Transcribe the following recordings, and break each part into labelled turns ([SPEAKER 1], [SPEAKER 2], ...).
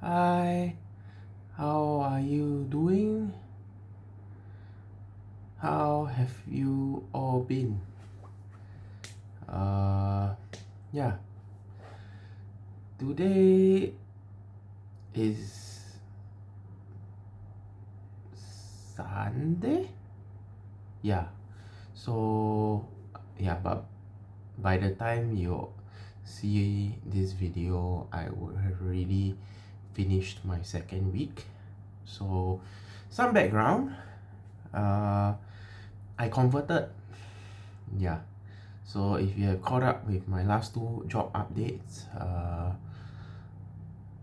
[SPEAKER 1] Hi, how are you doing? How have you all been? Uh, yeah, today is Sunday? Yeah, so, yeah, but by the time you see this video, I would have already finished my second week. So, some background. Uh, I converted. Yeah. So if you have caught up with my last two job updates,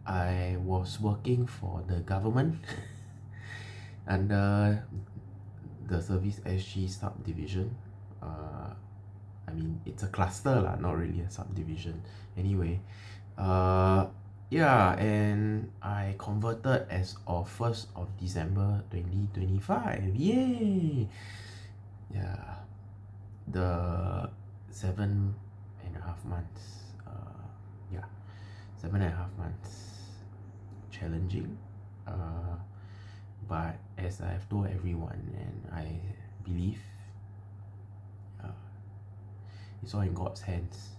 [SPEAKER 1] I was working for the government under the Service SG subdivision. I mean, it's a cluster lah, not really a subdivision. Anyway, yeah, and I converted as of 1st of December 2025. Yay! Yeah, the 7.5 months. Yeah, 7.5 months. Challenging. But as I've told everyone, and I believe it's all in God's hands.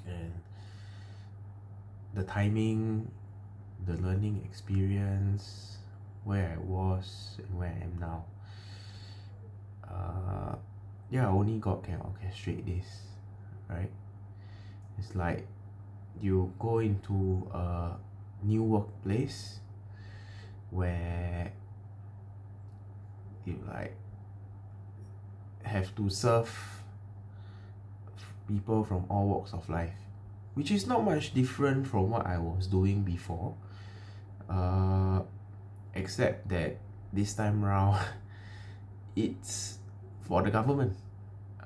[SPEAKER 1] And the timing, the learning experience, where I was and where I am now. Yeah, only God can orchestrate this, right? It's like you go into a new workplace where you like have to serve people from all walks of life, which is not much different from what I was doing before, except that this time round it's for the government,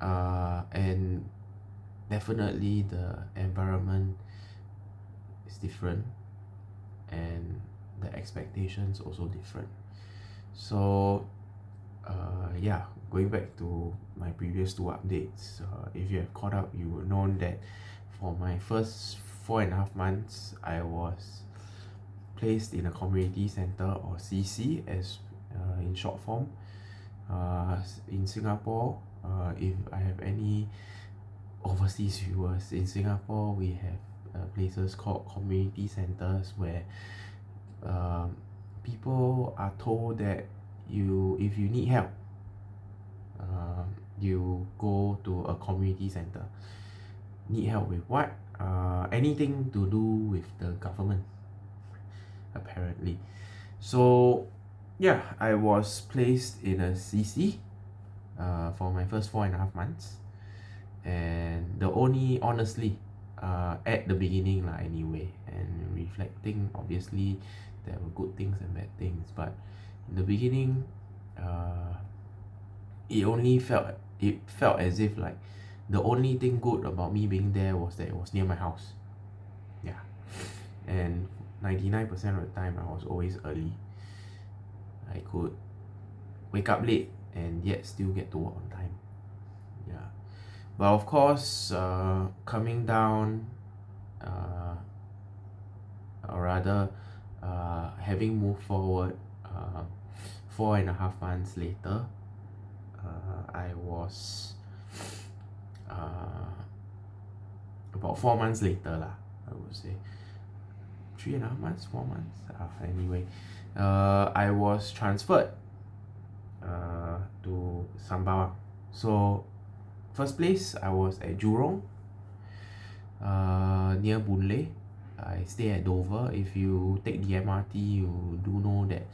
[SPEAKER 1] and definitely the environment is different and the expectations also different. So yeah, going back to my previous two updates, if you have caught up, you would know that for my first 4.5 months I was placed in a community center, or CC as in short form. In Singapore, if I have any overseas viewers, in Singapore we have places called community centers where people are told that if you need help, you go to a community center. Need help with what? Anything to do with the government, apparently. So yeah, I was placed in a CC for my first 4.5 months, and the only, honestly, at the beginning lah anyway, and reflecting, obviously there were good things and bad things, but in the beginning, it felt as if like the only thing good about me being there was that it was near my house. Yeah, and 99% of the time I was always early. I could wake up late and yet still get to work on time. Yeah, but of course, coming down, or rather, having moved forward, 4.5 months later, I was about 4 months later lah, I would say 3.5 months, 4 months. Anyway, I was transferred to Sembawang. So first place I was at Jurong, near Boon Lay. I stay at Dover. If you take the MRT, you do know that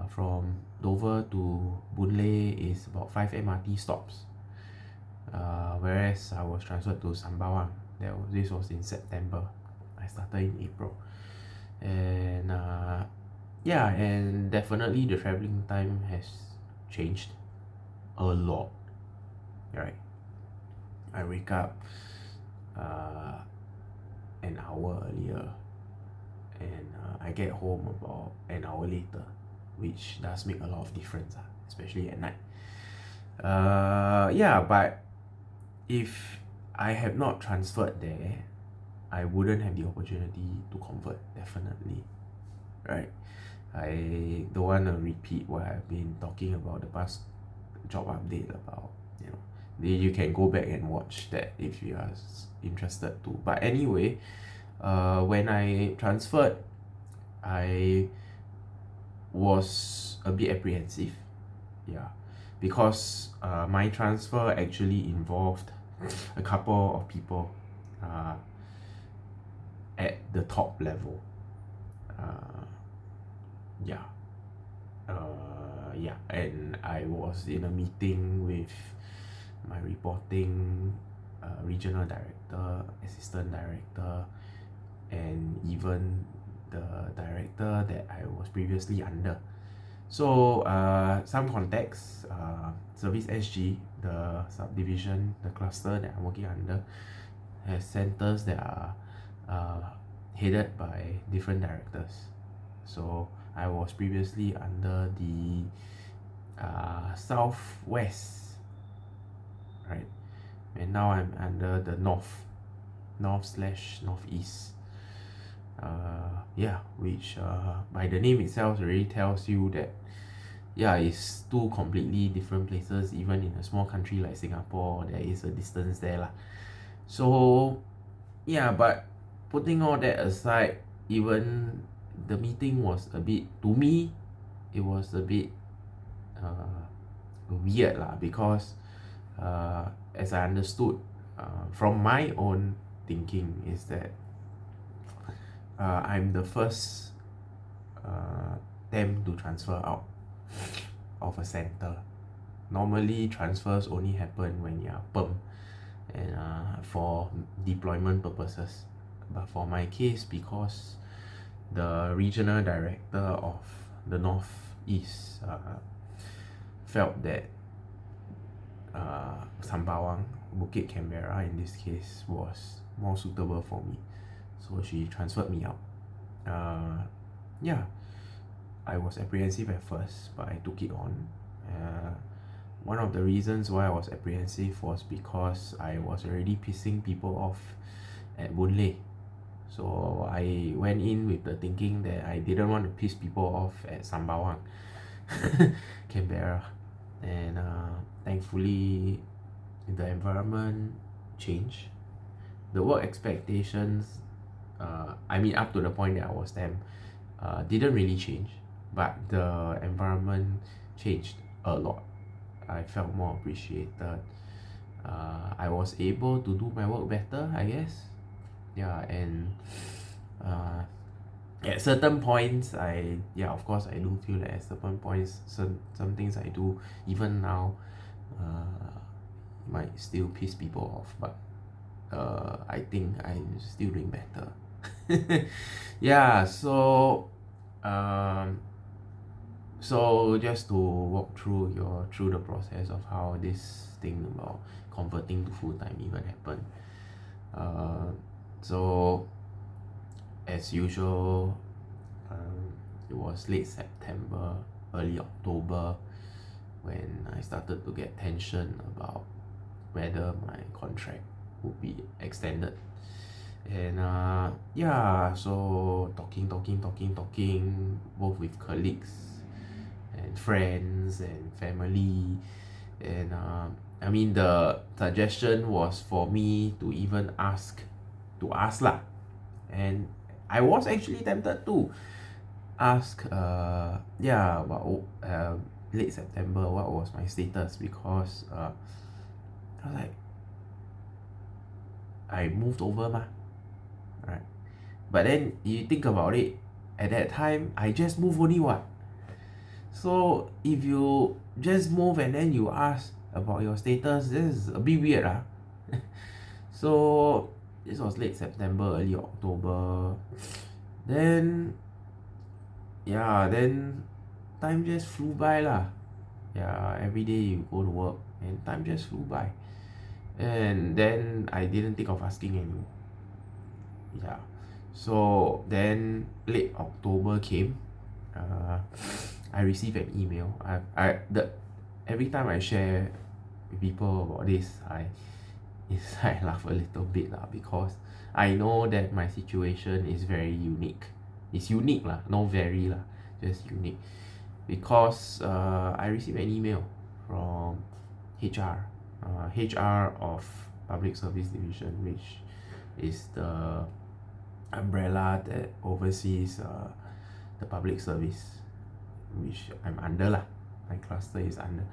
[SPEAKER 1] from Dover to Boon Lay is about 5 MRT stops. Whereas I was transferred to Sembawang. This was in September. I started in April. And yeah, and definitely the traveling time has changed a lot. Right? I wake up an hour earlier, and I get home about an hour later, which does make a lot of difference, especially at night. Yeah, but if I had not transferred there, I wouldn't have the opportunity to convert, definitely, right? I don't want to repeat what I've been talking about the past job update about, you can go back and watch that if you are interested to. But anyway, when I transferred, I was a bit apprehensive, yeah, because my transfer actually involved a couple of people at the top level. Yeah. Yeah, and I was in a meeting with my reporting regional director, assistant director, and even the director that I was previously under. So some context, Service SG, the subdivision, the cluster that I'm working under, has centers that are headed by different directors. So I was previously under the southwest, right? And now I'm under the north/northeast. Yeah, which by the name itself already tells you that, yeah, it's two completely different places. Even in a small country like Singapore, there is a distance there lah. So yeah, but putting all that aside, even the meeting was a bit, to me, it was a bit weird lah, because as I understood from my own thinking is that I'm the first temp to transfer out of a center. Normally transfers only happen when you're perm and for deployment purposes. But for my case, because the regional director of the Northeast felt that Sembawang, Bukit Canberra in this case, was more suitable for me, so she transferred me out. Yeah, I was apprehensive at first, but I took it on. One of the reasons why I was apprehensive was because I was already pissing people off at Boon Lay. So I went in with the thinking that I didn't want to piss people off at Sembawang, Canberra. And thankfully, the environment changed. The work expectations, up to the point that I was them, didn't really change. But the environment changed a lot. I felt more appreciated. I was able to do my work better, I guess. Yeah, and at certain points, of course, I do feel that at certain points, some things I do, even now, might still piss people off, but I think I'm still doing better. Yeah, so just to walk through the process of how this thing about converting to full-time even happened. So as usual, it was late September, early October when I started to get tension about whether my contract would be extended. And so talking, both with colleagues and friends and family. And the suggestion was for me to even ask lah. And I was actually tempted to ask about late September what was my status, because I was like, I moved over mah, right? But then you think about it, at that time I just moved only what. So if you just move and then you ask about your status, this is a bit weird lah. So this was late September, early October. Then time just flew by lah. Yeah, every day you go to work and time just flew by. And then I didn't think of asking anymore. Yeah. So then late October came. I received an email. Every time I share with people about this, inside I laugh a little bit lah, because I know that my situation is very unique. It's unique lah, not very lah, just unique. Because I received an email from HR, HR of Public Service Division, which is the umbrella that oversees the public service, which I'm under lah. My cluster is under.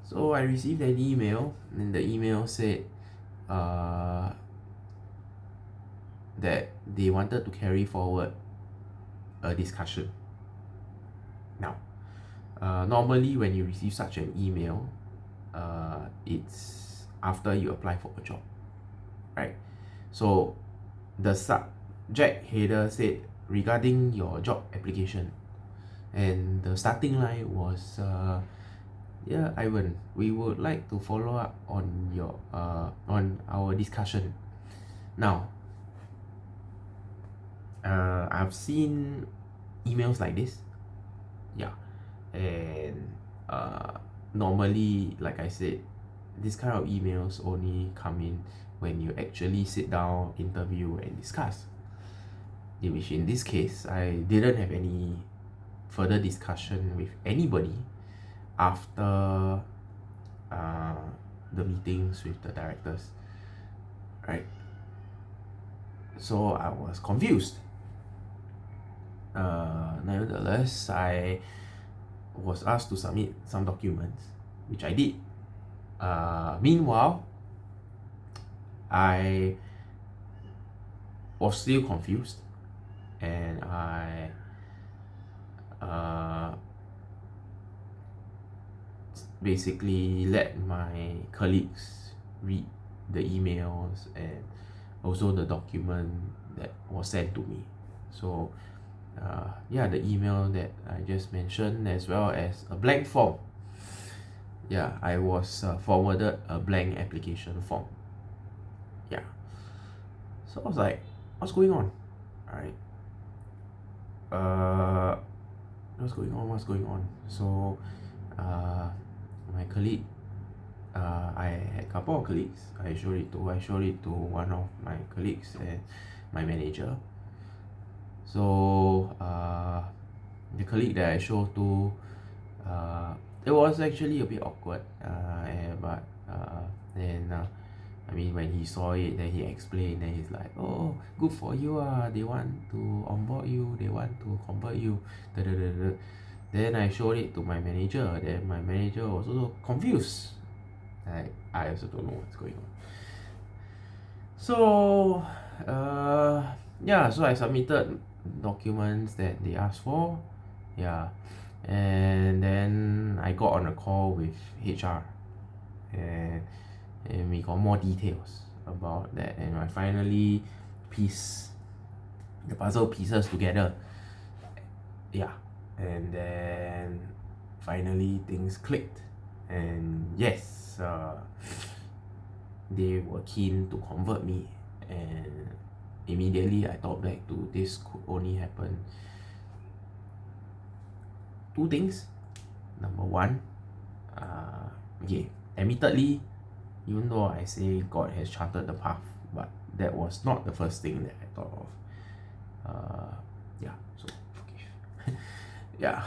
[SPEAKER 1] So I received an email, and the email said that they wanted to carry forward a discussion. Now, normally when you receive such an email, it's after you apply for a job, right? So the subject header said regarding your job application, and the starting line was yeah, Ivan, we would like to follow up on your on our discussion. Now, I've seen emails like this, yeah, and normally, like I said, this kind of emails only come in when you actually sit down, interview, and discuss. Which in this case, I didn't have any further discussion with anybody after the meetings with the directors, right? So I was confused. Nevertheless, I was asked to submit some documents, which I did. Meanwhile, I was still confused, and I basically let my colleagues read the emails and also the document that was sent to me. So yeah, the email that I just mentioned, as well as a blank form. Yeah, I was forwarded a blank application form. Yeah. So I was like, what's going on? Alright. What's going on? So my colleague, I had a couple of colleagues. I showed it to one of my colleagues and my manager. So the colleague that I showed to, it was actually a bit awkward, but I mean, when he saw it, then he explained, and he's like, oh, good for you, they want to onboard you, they want to convert you, da, da, da, da. Then I showed it to my manager, then my manager was also confused. I also don't know what's going on. So yeah, so I submitted documents that they asked for, yeah, and then I got on a call with HR, and we got more details about that, and I finally pieced the puzzle pieces together, yeah, and then finally things clicked, and yes, they were keen to convert me, and immediately I thought back to this could only happen two things. Number one, okay, admittedly, even though I say God has charted the path, but that was not the first thing that I thought of. Yeah, so forgive. Yeah,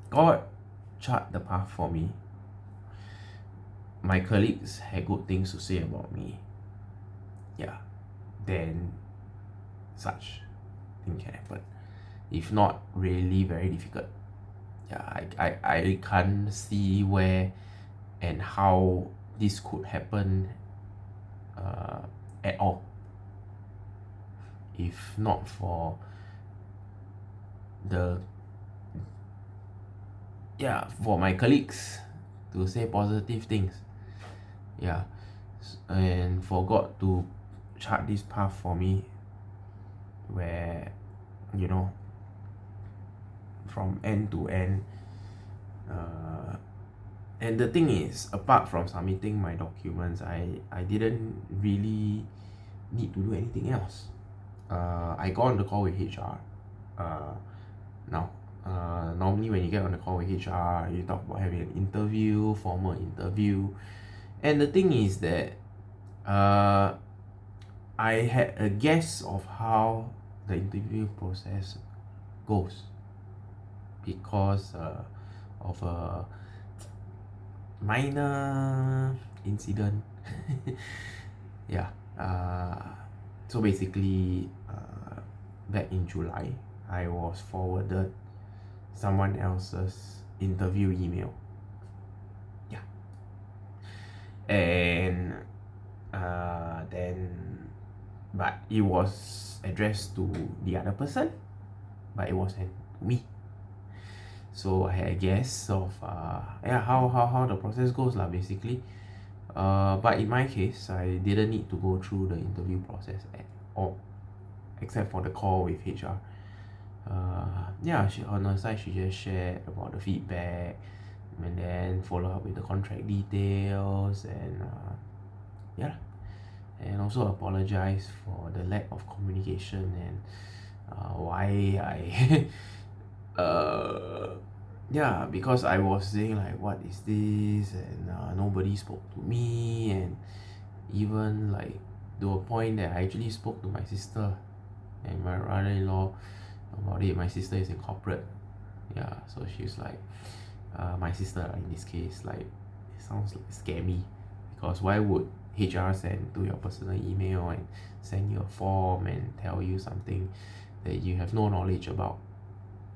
[SPEAKER 1] God charted the path for me. My colleagues had good things to say about me. Yeah, then such thing can happen. If not, really very difficult. Yeah, I can't see where and how this could happen at all, if not for for my colleagues to say positive things, yeah, and for God to chart this path for me, where, you know, from end to end. And the thing is, apart from submitting my documents, I didn't really need to do anything else. I got on the call with HR. Now, normally when you get on the call with HR, you talk about having an interview, formal interview, And the thing is that I had a guess of how the interview process goes because of a minor incident. Yeah. So basically, back in July, I was forwarded someone else's interview email. Yeah. And then, but it was addressed to the other person, but it wasn't to me. So I had a guess of how the process goes lah, basically. But in my case, I didn't need to go through the interview process at all, except for the call with HR. She, on her side, she just shared about the feedback and then follow up with the contract details and also apologize for the lack of communication and why I because I was saying like, what is this, and nobody spoke to me, and even like to a point that I actually spoke to my sister and my brother-in-law about it. My sister is in corporate, so she's like, my sister in this case, like, it sounds like scammy, because why would HR send to your personal email and send you a form and tell you something that you have no knowledge about,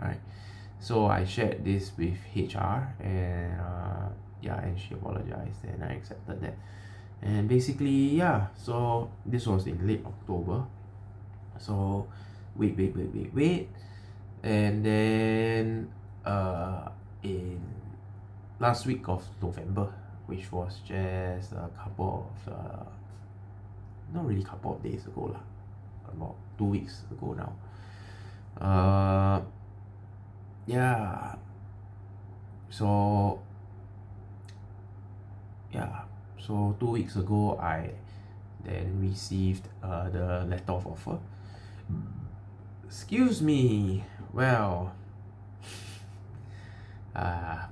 [SPEAKER 1] right? So I shared this with HR, and and she apologized, and I accepted that. And basically, so this was in late October. So wait, and then in last week of November, which was just a couple of not really couple of days ago lah, about 2 weeks ago now. So 2 weeks ago, I then received the letter of offer. Excuse me. Well,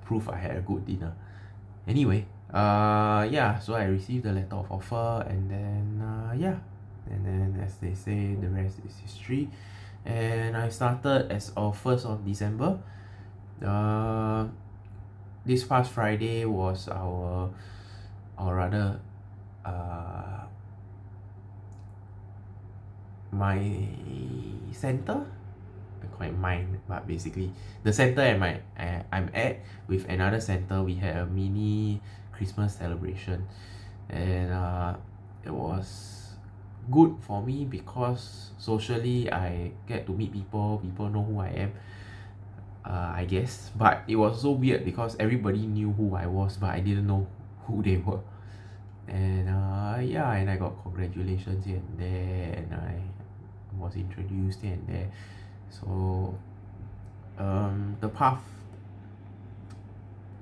[SPEAKER 1] proof I had a good dinner. Anyway, so I received the letter of offer, and then and then, as they say, the rest is history. And I started as of 1st of December. This past Friday was our, or rather, my center. I call it mine, but basically the center I'm at with another center, we had a mini Christmas celebration, and it was good for me because socially I get to meet people know who I am, I guess. But it was so weird because everybody knew who I was, but I didn't know who they were. And and I got congratulations here and there, and I was introduced here and there. So the path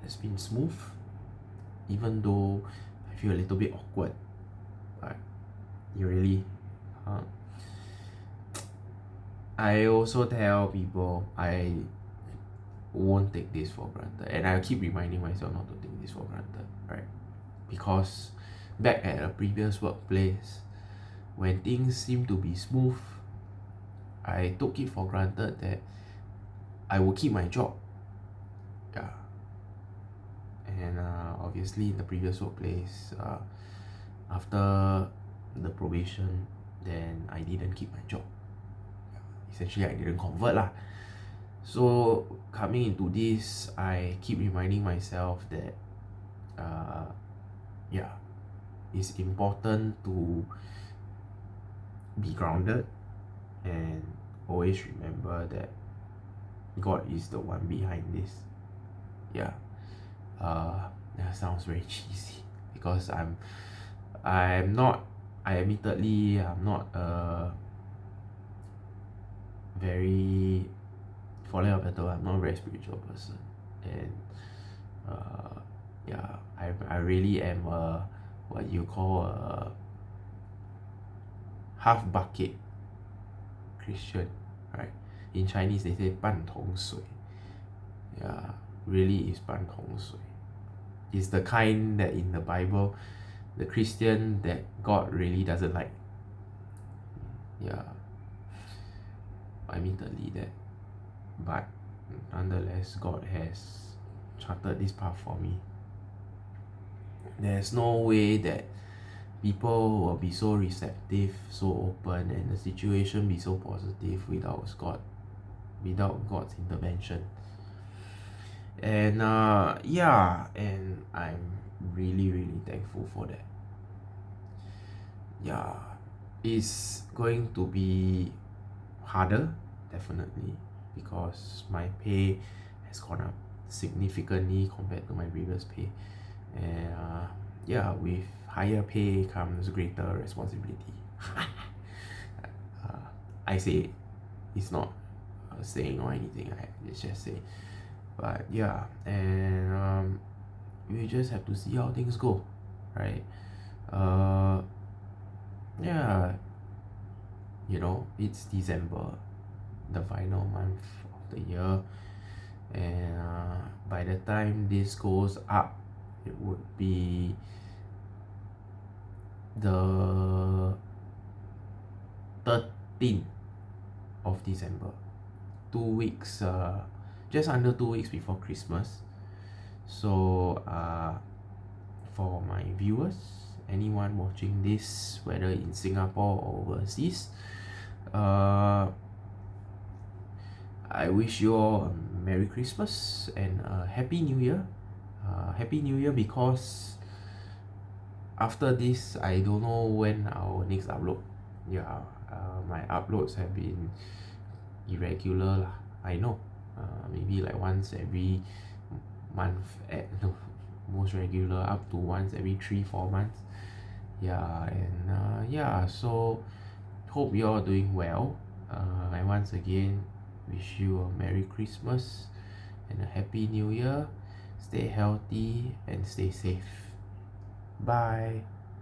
[SPEAKER 1] has been smooth, even though I feel a little bit awkward. But you really I also tell people I won't take this for granted, and I keep reminding myself not to take this for granted, right? Because back at a previous workplace, when things seem to be smooth, I took it for granted that I will keep my job. And obviously in the previous workplace, after the probation, then I didn't keep my job. Essentially, I didn't convert lah. So coming into this, I keep reminding myself that it's important to be grounded and always remember that God is the one behind this. That sounds very cheesy, because I'm not a very, for lack of a better word, I'm not a very spiritual person, and I really am a, what you call, a half bucket Christian, right? In Chinese they say 半桶水. Really is 半桶水. is the kind that in the Bible, the Christian that God really doesn't like. Yeah, admittedly that, but nonetheless, God has charted this path for me. There's no way that people will be so receptive, so open, and the situation be so positive without God's intervention. And yeah, and I'm really thankful for that. Yeah, it's going to be harder, definitely, because my pay has gone up significantly compared to my previous pay. And yeah, with higher pay comes greater responsibility. I say it's not a saying or anything, it's just say. But yeah, and we just have to see how things go, right? Yeah, it's December, the final month of the year, and by the time this goes up, it would be the 13th of December, 2 weeks, just under 2 weeks before Christmas. So for my viewers, anyone watching this, whether in Singapore or overseas, I wish you all a Merry Christmas and a Happy New Year. Happy New Year, because after this, I don't know when our next upload. Yeah, my uploads have been irregular lah. I know. Maybe like once every month, no, most regular up to once every 3-4 months. Yeah, and yeah, so hope you all doing well. And once again, wish you a Merry Christmas and a Happy New Year. Stay healthy and stay safe. Bye.